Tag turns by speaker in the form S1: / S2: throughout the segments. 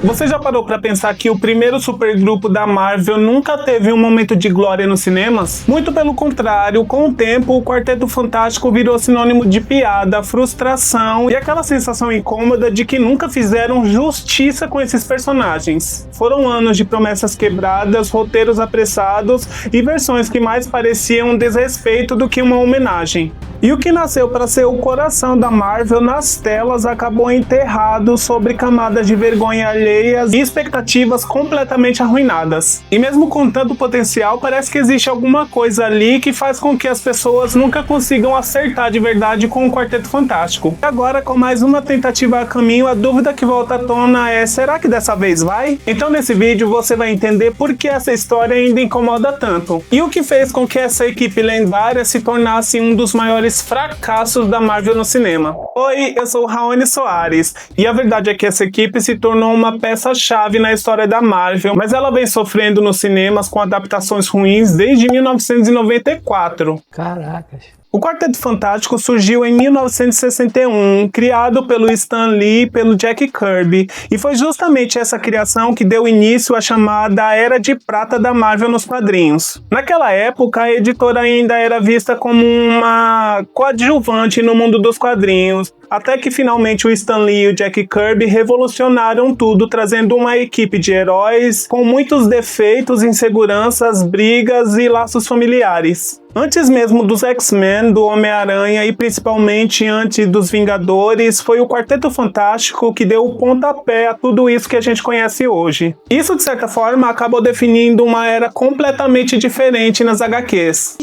S1: Você já parou pra pensar que o primeiro supergrupo da Marvel nunca teve um momento de glória nos cinemas? Muito pelo contrário, com o tempo, o Quarteto Fantástico virou sinônimo de piada, frustração e aquela sensação incômoda de que nunca fizeram justiça com esses personagens. Foram anos de promessas quebradas, roteiros apressados e versões que mais pareciam um desrespeito do que uma homenagem. E o que nasceu para ser o coração da Marvel nas telas acabou enterrado sobre camadas de vergonha alheias e expectativas completamente arruinadas. E mesmo com tanto potencial, parece que existe alguma coisa ali que faz com que as pessoas nunca consigam acertar de verdade com o Quarteto Fantástico. E agora, com mais uma tentativa a caminho, a dúvida que volta à tona é: será que dessa vez vai? Então nesse vídeo você vai entender por que essa história ainda incomoda tanto. E o que fez com que essa equipe lendária se tornasse um dos maiores fracassos da Marvel no cinema. Oi, eu sou o Raoni Soares, e a verdade é que essa equipe se tornou uma peça-chave na história da Marvel, mas ela vem sofrendo nos cinemas com adaptações ruins desde 1994.
S2: Caracas.
S1: O Quarteto Fantástico surgiu em 1961, criado pelo Stan Lee e pelo Jack Kirby, e foi justamente essa criação que deu início à chamada Era de Prata da Marvel nos quadrinhos. Naquela época, a editora ainda era vista como uma coadjuvante no mundo dos quadrinhos, até que finalmente o Stan Lee e o Jack Kirby revolucionaram tudo, trazendo uma equipe de heróis com muitos defeitos, inseguranças, brigas e laços familiares. Antes mesmo dos X-Men, do Homem-Aranha e principalmente antes dos Vingadores, foi o Quarteto Fantástico que deu o pontapé a tudo isso que a gente conhece hoje. Isso, de certa forma, acabou definindo uma era completamente diferente nas HQs.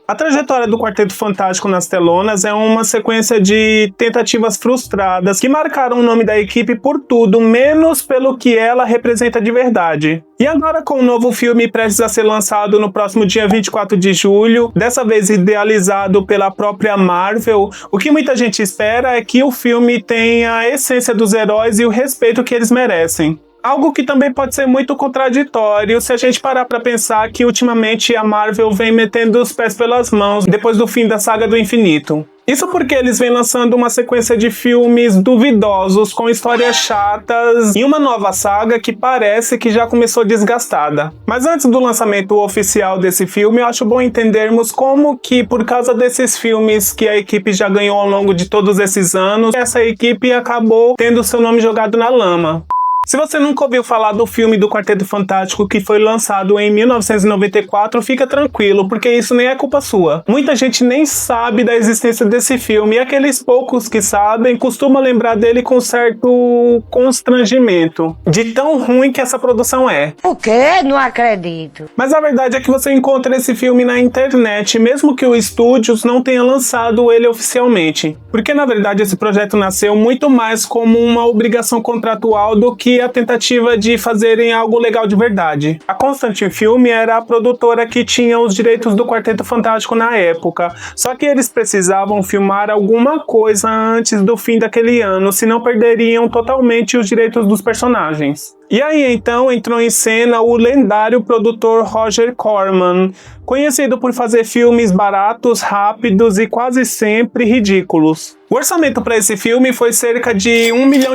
S1: A trajetória do Quarteto Fantástico nas telonas é uma sequência de tentativas frustradas que marcaram o nome da equipe por tudo, menos pelo que ela representa de verdade. E agora, com o novo filme prestes a ser lançado no próximo dia 24 de julho, dessa vez idealizado pela própria Marvel, o que muita gente espera é que o filme tenha a essência dos heróis e o respeito que eles merecem. Algo que também pode ser muito contraditório se a gente parar pra pensar que ultimamente a Marvel vem metendo os pés pelas mãos depois do fim da Saga do Infinito. Isso porque eles vêm lançando uma sequência de filmes duvidosos, com histórias chatas e uma nova saga que parece que já começou desgastada. Mas antes do lançamento oficial desse filme, eu acho bom entendermos como que, por causa desses filmes que a equipe já ganhou ao longo de todos esses anos, essa equipe acabou tendo seu nome jogado na lama. Se você nunca ouviu falar do filme do Quarteto Fantástico que foi lançado em 1994, fica tranquilo, porque isso nem é culpa sua. Muita gente nem sabe da existência desse filme, e aqueles poucos que sabem costumam lembrar dele com certo constrangimento, de tão ruim que essa produção é.
S3: O quê? Não acredito.
S1: Mas a verdade é que você encontra esse filme na internet, mesmo que o estúdios não tenha lançado ele oficialmente. Porque na verdade esse projeto nasceu muito mais como uma obrigação contratual do que a tentativa de fazerem algo legal de verdade. A Constantin Film era a produtora que tinha os direitos do Quarteto Fantástico na época, só que eles precisavam filmar alguma coisa antes do fim daquele ano, senão perderiam totalmente os direitos dos personagens. E aí então entrou em cena o lendário produtor Roger Corman, conhecido por fazer filmes baratos, rápidos e quase sempre ridículos. O orçamento para esse filme foi cerca de $1 milhão,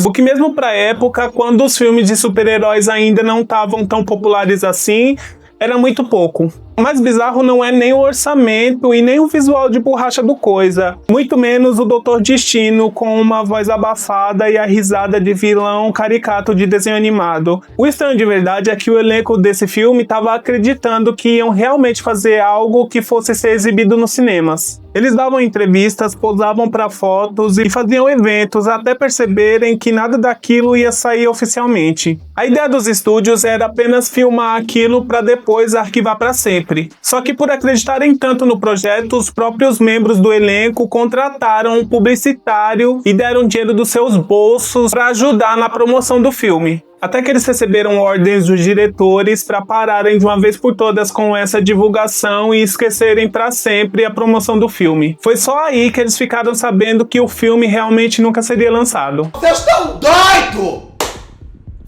S1: o que mesmo para a época, quando os filmes de super-heróis ainda não estavam tão populares assim, era muito pouco. O mais bizarro não é nem o orçamento e nem o visual de borracha do coisa, muito menos o Doutor Destino com uma voz abafada e a risada de vilão caricato de desenho animado. O estranho de verdade é que o elenco desse filme estava acreditando que iam realmente fazer algo que fosse ser exibido nos cinemas. Eles davam entrevistas, posavam para fotos e faziam eventos até perceberem que nada daquilo ia sair oficialmente. A ideia dos estúdios era apenas filmar aquilo para depois arquivar para sempre. Só que por acreditarem tanto no projeto, os próprios membros do elenco contrataram um publicitário e deram dinheiro dos seus bolsos para ajudar na promoção do filme. Até que eles receberam ordens dos diretores para pararem de uma vez por todas com essa divulgação e esquecerem para sempre a promoção do filme. Foi só aí que eles ficaram sabendo que o filme realmente nunca seria lançado.
S4: Vocês estão doidos!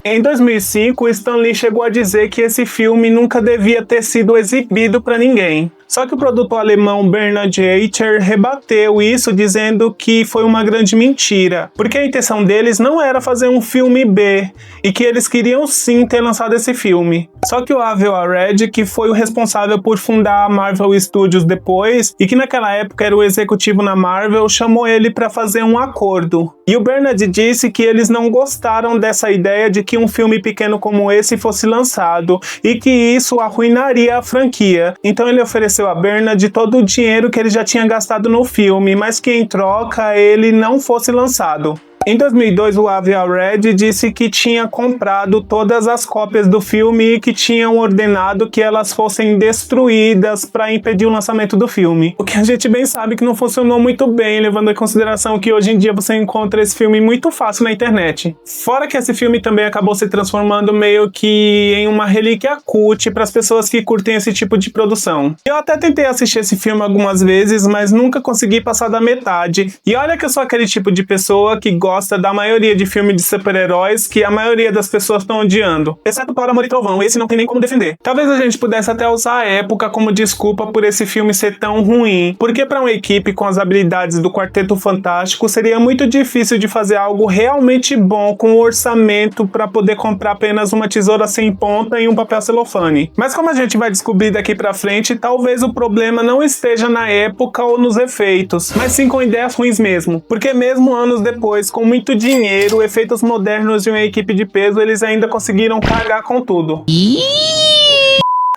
S1: Em 2005, Stan Lee chegou a dizer que esse filme nunca devia ter sido exibido para ninguém. Só que o produtor alemão Bernard Eicher rebateu isso dizendo que foi uma grande mentira, porque a intenção deles não era fazer um filme B, e que eles queriam sim ter lançado esse filme. Só que o Avel Arad, que foi o responsável por fundar a Marvel Studios depois, e que naquela época era o executivo na Marvel, chamou ele para fazer um acordo. E o Bernard disse que eles não gostaram dessa ideia de que um filme pequeno como esse fosse lançado, e que isso arruinaria a franquia. Então ele ofereceu a Bernard todo o dinheiro que ele já tinha gastado no filme, mas que em troca ele não fosse lançado. Em 2002, o Avi Arad disse que tinha comprado todas as cópias do filme e que tinham ordenado que elas fossem destruídas para impedir o lançamento do filme. O que a gente bem sabe que não funcionou muito bem, levando em consideração que hoje em dia você encontra esse filme muito fácil na internet. Fora que esse filme também acabou se transformando meio que em uma relíquia cult para as pessoas que curtem esse tipo de produção. Eu até tentei assistir esse filme algumas vezes, mas nunca consegui passar da metade. E olha que eu sou aquele tipo de pessoa que gosta da maioria de filmes de super-heróis que a maioria das pessoas estão odiando. Exceto para Amor e Trovão, esse não tem nem como defender. Talvez a gente pudesse até usar a época como desculpa por esse filme ser tão ruim, porque para uma equipe com as habilidades do Quarteto Fantástico seria muito difícil de fazer algo realmente bom com o orçamento para poder comprar apenas uma tesoura sem ponta e um papel celofane. Mas como a gente vai descobrir daqui pra frente, talvez o problema não esteja na época ou nos efeitos, mas sim com ideias ruins mesmo. Porque mesmo anos depois, com muito dinheiro, efeitos modernos e uma equipe de peso, eles ainda conseguiram cagar com tudo.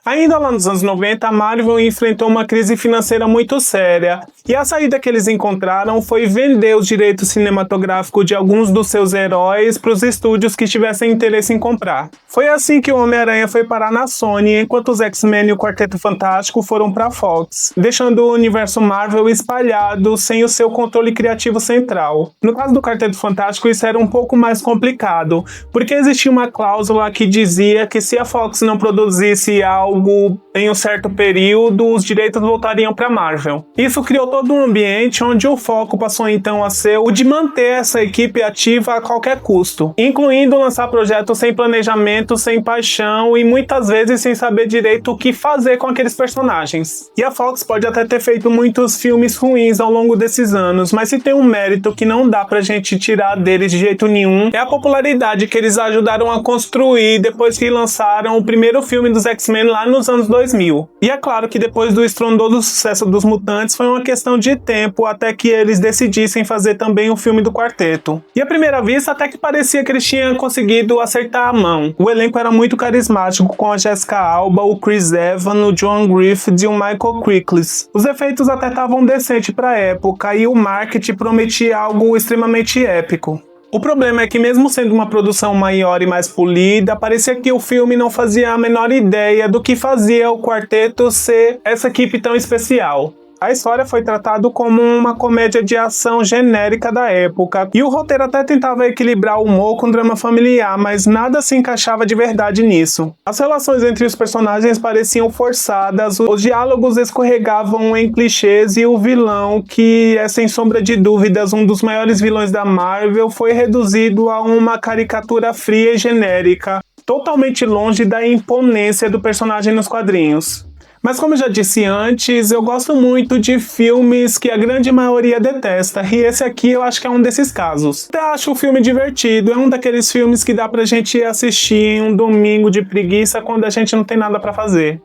S1: Ainda lá nos anos 90, a Marvel enfrentou uma crise financeira muito séria, e a saída que eles encontraram foi vender os direitos cinematográficos de alguns dos seus heróis para os estúdios que tivessem interesse em comprar. Foi assim que o Homem-Aranha foi parar na Sony, enquanto os X-Men e o Quarteto Fantástico foram para a Fox, deixando o universo Marvel espalhado sem o seu controle criativo central. No caso do Quarteto Fantástico, isso era um pouco mais complicado, porque existia uma cláusula que dizia que se a Fox não produzisse algo em um certo período, os direitos voltariam para Marvel. Isso criou todo um ambiente onde o foco passou então a ser o de manter essa equipe ativa a qualquer custo, incluindo lançar projetos sem planejamento, sem paixão e muitas vezes sem saber direito o que fazer com aqueles personagens. E a Fox pode até ter feito muitos filmes ruins ao longo desses anos, mas se tem um mérito que não dá pra gente tirar deles de jeito nenhum, é a popularidade que eles ajudaram a construir depois que lançaram o primeiro filme dos X-Men lá nos anos 2000. E é claro que depois do estrondoso sucesso dos Mutantes, foi uma questão de tempo até que eles decidissem fazer também o filme do quarteto. E à primeira vista, até que parecia que eles tinham conseguido acertar a mão. O elenco era muito carismático, com a Jessica Alba, o Chris Evans, o John Griffith e o Michael Chiklis. Os efeitos até estavam decentes pra época, e o marketing prometia algo extremamente épico. O problema é que mesmo sendo uma produção maior e mais polida, parecia que o filme não fazia a menor ideia do que fazia o quarteto ser essa equipe tão especial. A história foi tratada como uma comédia de ação genérica da época, e o roteiro até tentava equilibrar o humor com drama familiar, mas nada se encaixava de verdade nisso. As relações entre os personagens pareciam forçadas, os diálogos escorregavam em clichês e o vilão, que é sem sombra de dúvidas um dos maiores vilões da Marvel, foi reduzido a uma caricatura fria e genérica, totalmente longe da imponência do personagem nos quadrinhos. Mas como eu já disse antes, eu gosto muito de filmes que a grande maioria detesta, e esse aqui eu acho que é um desses casos. Eu acho o filme divertido, é um daqueles filmes que dá pra gente assistir em um domingo de preguiça quando a gente não tem nada pra fazer.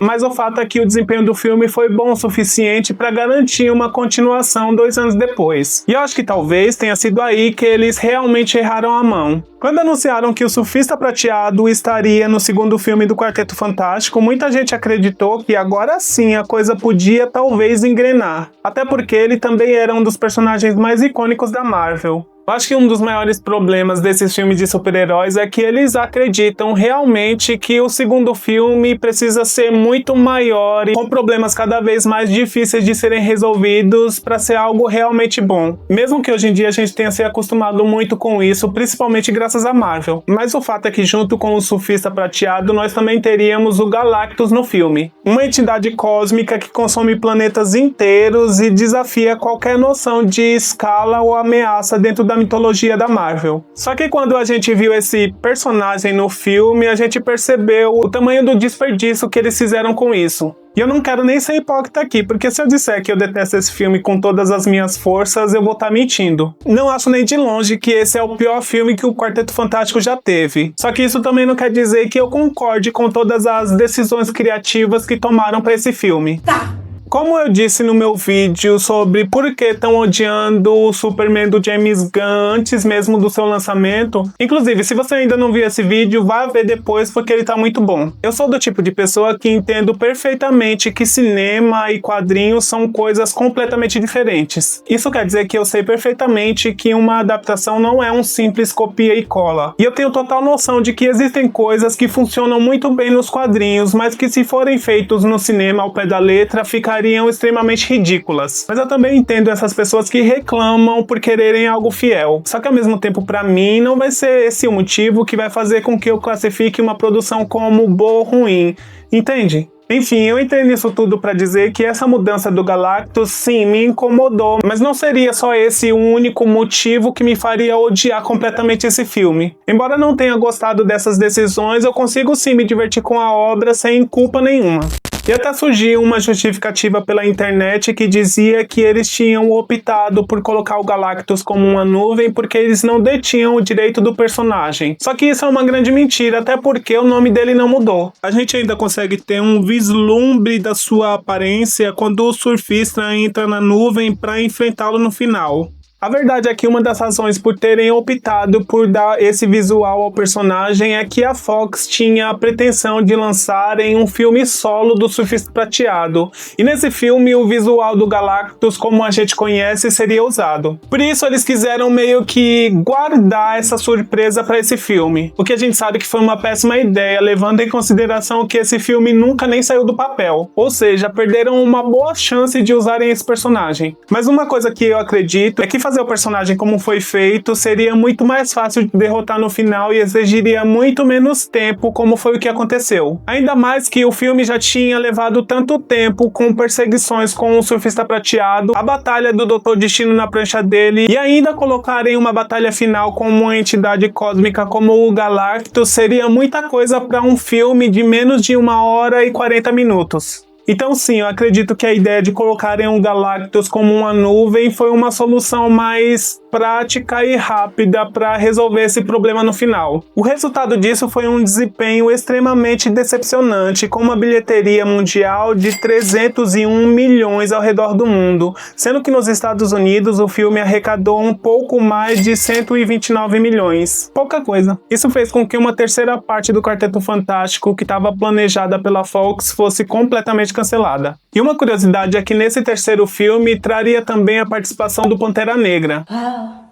S1: Mas o fato é que o desempenho do filme foi bom o suficiente pra garantir uma continuação 2 anos depois. E eu acho que talvez tenha sido aí que eles realmente erraram a mão. Quando anunciaram que o Surfista Prateado estaria no segundo filme do Quarteto Fantástico, muita gente acreditou que agora sim a coisa podia talvez engrenar. Até porque ele também era um dos personagens mais icônicos da Marvel. Eu acho que um dos maiores problemas desses filmes de super-heróis é que eles acreditam realmente que o segundo filme precisa ser muito maior e com problemas cada vez mais difíceis de serem resolvidos para ser algo realmente bom. Mesmo que hoje em dia a gente tenha se acostumado muito com isso, principalmente graças à Marvel. Mas o fato é que junto com o Surfista Prateado, nós também teríamos o Galactus no filme. Uma entidade cósmica que consome planetas inteiros e desafia qualquer noção de escala ou ameaça dentro da mitologia da Marvel. Só que quando a gente viu esse personagem no filme, a gente percebeu o tamanho do desperdício que eles fizeram com isso. E eu não quero nem ser hipócrita aqui, porque se eu disser que eu detesto esse filme com todas as minhas forças, eu vou estar mentindo. Não acho nem de longe que esse é o pior filme que o Quarteto Fantástico já teve. Só que isso também não quer dizer que eu concorde com todas as decisões criativas que tomaram para esse filme. Tá. Como eu disse no meu vídeo sobre por que estão odiando o Superman do James Gunn antes mesmo do seu lançamento, inclusive, se você ainda não viu esse vídeo, vá ver depois porque ele tá muito bom. Eu sou do tipo de pessoa que entendo perfeitamente que cinema e quadrinhos são coisas completamente diferentes. Isso quer dizer que eu sei perfeitamente que uma adaptação não é um simples copia e cola. E eu tenho total noção de que existem coisas que funcionam muito bem nos quadrinhos, mas que se forem feitos no cinema ao pé da letra, ficariam extremamente ridículas. Mas eu também entendo essas pessoas que reclamam por quererem algo fiel. Só que ao mesmo tempo, pra mim, não vai ser esse o motivo que vai fazer com que eu classifique uma produção como boa ou ruim. Entende? Enfim, eu entrei nisso tudo pra dizer que essa mudança do Galactus, sim, me incomodou, mas não seria só esse o único motivo que me faria odiar completamente esse filme. Embora não tenha gostado dessas decisões, eu consigo sim me divertir com a obra sem culpa nenhuma. E até surgiu uma justificativa pela internet que dizia que eles tinham optado por colocar o Galactus como uma nuvem porque eles não detinham o direito do personagem. Só que isso é uma grande mentira, até porque o nome dele não mudou. A gente ainda consegue ter um vislumbre da sua aparência quando o surfista entra na nuvem para enfrentá-lo no final. A verdade é que uma das razões por terem optado por dar esse visual ao personagem é que a Fox tinha a pretensão de lançarem um filme solo do Surfista Prateado, e nesse filme o visual do Galactus como a gente conhece seria usado. Por isso eles quiseram meio que guardar essa surpresa para esse filme, o que a gente sabe que foi uma péssima ideia, levando em consideração que esse filme nunca nem saiu do papel, ou seja, perderam uma boa chance de usarem esse personagem. Mas uma coisa que eu acredito é que fazer o personagem como foi feito seria muito mais fácil de derrotar no final e exigiria muito menos tempo, como foi o que aconteceu. Ainda mais que o filme já tinha levado tanto tempo com perseguições com o Surfista Prateado, a batalha do Doutor Destino na prancha dele e ainda colocarem uma batalha final com uma entidade cósmica como o Galactus seria muita coisa para um filme de menos de 1h e 40 minutos. Então sim, eu acredito que a ideia de colocarem um Galactus como uma nuvem foi uma solução mais prática e rápida para resolver esse problema no final. O resultado disso foi um desempenho extremamente decepcionante, com uma bilheteria mundial de 301 milhões ao redor do mundo, sendo que nos Estados Unidos o filme arrecadou um pouco mais de 129 milhões. Pouca coisa. Isso fez com que uma terceira parte do Quarteto Fantástico, que estava planejada pela Fox, fosse completamente cancelada. E uma curiosidade é que nesse terceiro filme traria também a participação do Pantera Negra.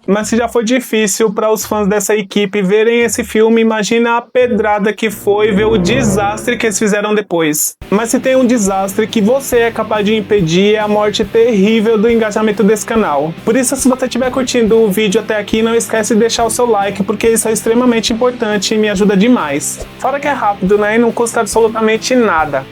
S1: Mas se já foi difícil para os fãs dessa equipe verem esse filme, imagina a pedrada que foi ver o desastre que eles fizeram depois. Mas se tem um desastre que você é capaz de impedir, é a morte terrível do engajamento desse canal. Por isso, se você estiver curtindo o vídeo até aqui, não esquece de deixar o seu like, porque isso é extremamente importante e me ajuda demais. Fora que é rápido, né? E não custa absolutamente nada.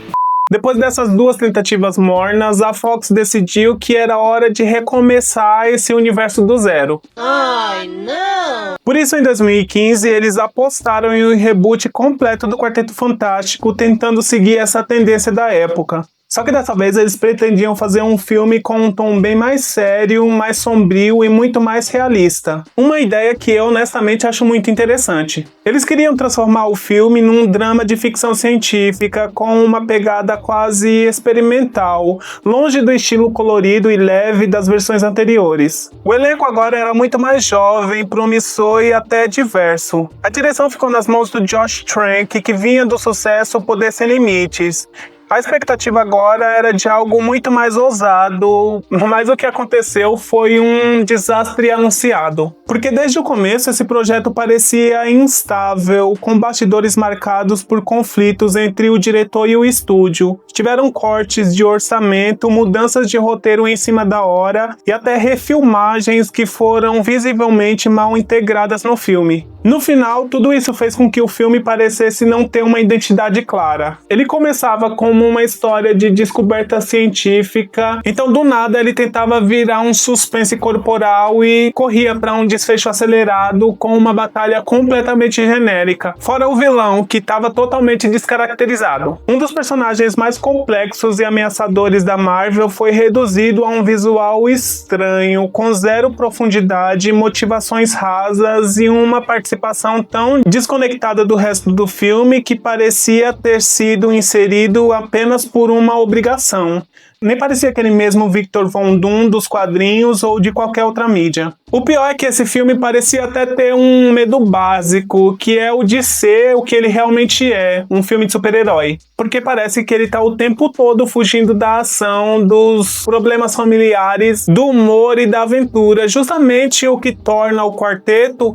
S1: Depois dessas duas tentativas mornas, a Fox decidiu que era hora de recomeçar esse universo do zero. Ai, não! Por isso, em 2015, eles apostaram em um reboot completo do Quarteto Fantástico, tentando seguir essa tendência da época. Só que dessa vez eles pretendiam fazer um filme com um tom bem mais sério, mais sombrio e muito mais realista. Uma ideia que eu honestamente acho muito interessante. Eles queriam transformar o filme num drama de ficção científica com uma pegada quase experimental, longe do estilo colorido e leve das versões anteriores. O elenco agora era muito mais jovem, promissor e até diverso. A direção ficou nas mãos do Josh Trank, que vinha do sucesso Poder Sem Limites. A expectativa agora era de algo muito mais ousado, mas o que aconteceu foi um desastre anunciado. Porque desde o começo esse projeto parecia instável, com bastidores marcados por conflitos entre o diretor e o estúdio. Tiveram cortes de orçamento, mudanças de roteiro em cima da hora e até refilmagens que foram visivelmente mal integradas no filme. No final, tudo isso fez com que o filme parecesse não ter uma identidade clara. Ele começava como uma história de descoberta científica, então do nada ele tentava virar um suspense corporal e corria para um desfecho acelerado com uma batalha completamente genérica, fora o vilão, que estava totalmente descaracterizado. Um dos personagens mais complexos e ameaçadores da Marvel foi reduzido a um visual estranho, com zero profundidade, motivações rasas e uma participação tão desconectada do resto do filme que parecia ter sido inserido apenas por uma obrigação. Nem parecia aquele mesmo Victor Von Doom dos quadrinhos ou de qualquer outra mídia. O pior é que esse filme parecia até ter um medo básico, que é o de ser o que ele realmente é, um filme de super-herói. Porque parece que ele tá o tempo todo fugindo da ação, dos problemas familiares, do humor e da aventura, justamente o que torna o quarteto.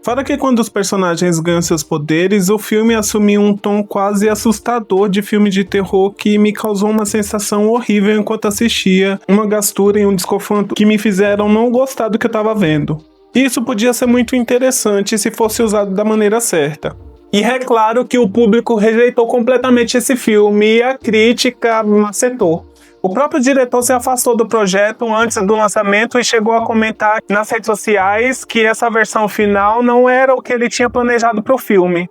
S1: Fora que quando os personagens ganham seus poderes, o filme assumiu um tom quase assustador de filme de terror que me causou uma sensação horrível enquanto assistia, uma gastura e um desconforto que me fizeram não gostar do que eu estava vendo. E isso podia ser muito interessante se fosse usado da maneira certa. E é claro que o público rejeitou completamente esse filme e a crítica macetou. O próprio diretor se afastou do projeto antes do lançamento e chegou a comentar nas redes sociais que essa versão final não era o que ele tinha planejado para o filme.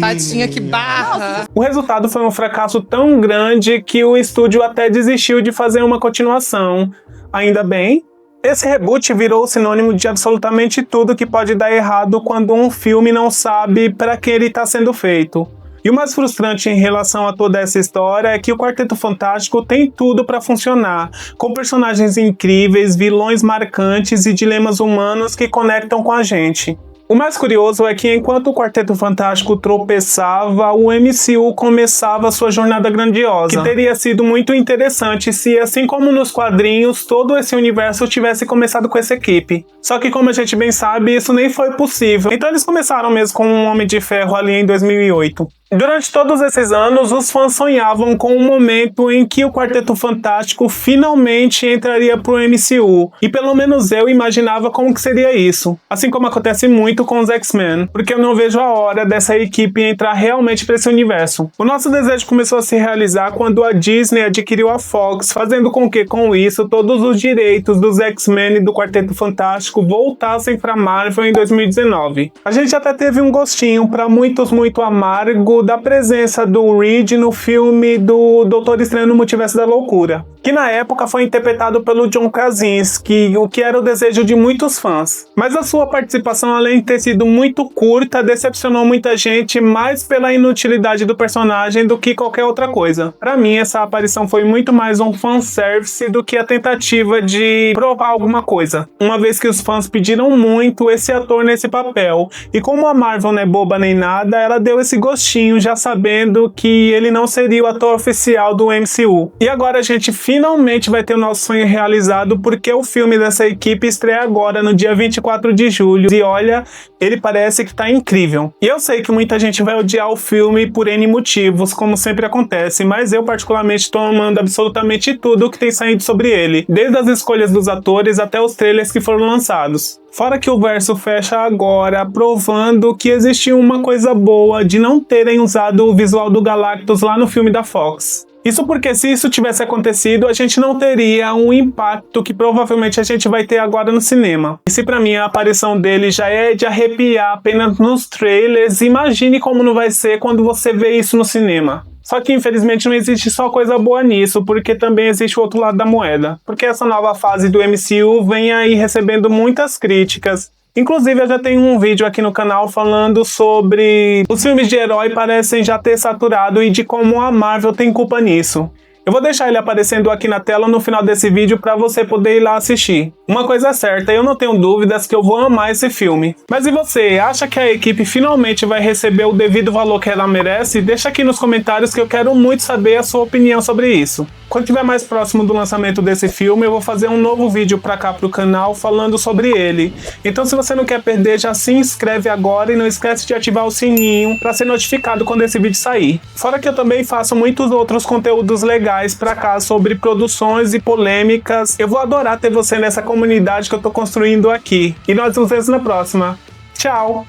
S2: Tadinha, que barra!
S1: O resultado foi um fracasso tão grande que o estúdio até desistiu de fazer uma continuação. Ainda bem, esse reboot virou sinônimo de absolutamente tudo que pode dar errado quando um filme não sabe para que ele está sendo feito. E o mais frustrante em relação a toda essa história é que o Quarteto Fantástico tem tudo para funcionar, com personagens incríveis, vilões marcantes e dilemas humanos que conectam com a gente. O mais curioso é que enquanto o Quarteto Fantástico tropeçava, o MCU começava sua jornada grandiosa, que teria sido muito interessante se, assim como nos quadrinhos, todo esse universo tivesse começado com essa equipe. Só que, como a gente bem sabe, isso nem foi possível. Então eles começaram mesmo com um Homem de Ferro ali em 2008. Durante todos esses anos, os fãs sonhavam com um momento em que o Quarteto Fantástico finalmente entraria pro MCU. E pelo menos eu imaginava como que seria isso. Assim como acontece muito com os X-Men, porque eu não vejo a hora dessa equipe entrar realmente para esse universo. O nosso desejo começou a se realizar quando a Disney adquiriu a Fox, fazendo com que, com isso, todos os direitos dos X-Men e do Quarteto Fantástico voltassem para Marvel em 2019. A gente até teve um gostinho, para muitos muito amargo, da presença do Reed no filme do Doutor Estranho no Multiverso da Loucura, que na época foi interpretado pelo John Krasinski, o que era o desejo de muitos fãs. Mas a sua participação, além de ter sido muito curta, decepcionou muita gente mais pela inutilidade do personagem do que qualquer outra coisa. Pra mim, essa aparição foi muito mais um fanservice do que a tentativa de provar alguma coisa, uma vez que os fãs pediram muito esse ator nesse papel, e como a Marvel não é boba nem nada, ela deu esse gostinho já sabendo que ele não seria o ator oficial do MCU. E agora a gente finalmente vai ter o nosso sonho realizado, porque o filme dessa equipe estreia agora no dia 24 de julho. E olha, ele parece que tá incrível. E eu sei que muita gente vai odiar o filme por N motivos, como sempre acontece, mas eu particularmente tô amando absolutamente tudo que tem saído sobre ele, desde as escolhas dos atores até os trailers que foram lançados. Fora que o verso fecha agora, provando que existiu uma coisa boa de não terem usado o visual do Galactus lá no filme da Fox. Isso porque se isso tivesse acontecido, a gente não teria um impacto que provavelmente a gente vai ter agora no cinema. E se pra mim a aparição dele já é de arrepiar apenas nos trailers, imagine como não vai ser quando você vê isso no cinema. Só que infelizmente não existe só coisa boa nisso, porque também existe o outro lado da moeda. Porque essa nova fase do MCU vem aí recebendo muitas críticas. Inclusive eu já tenho um vídeo aqui no canal falando sobre os filmes de herói parecem já ter saturado e de como a Marvel tem culpa nisso. Eu vou deixar ele aparecendo aqui na tela no final desse vídeo para você poder ir lá assistir. Uma coisa é certa, eu não tenho dúvidas que eu vou amar esse filme. Mas e você, acha que a equipe finalmente vai receber o devido valor que ela merece? Deixa aqui nos comentários que eu quero muito saber a sua opinião sobre isso. Quando estiver mais próximo do lançamento desse filme, eu vou fazer um novo vídeo pra cá pro canal falando sobre ele. Então se você não quer perder, já se inscreve agora e não esquece de ativar o sininho pra ser notificado quando esse vídeo sair. Fora que eu também faço muitos outros conteúdos legais pra cá sobre produções e polêmicas. Eu vou adorar ter você nessa comunidade que eu tô construindo aqui. E nós nos vemos na próxima. Tchau!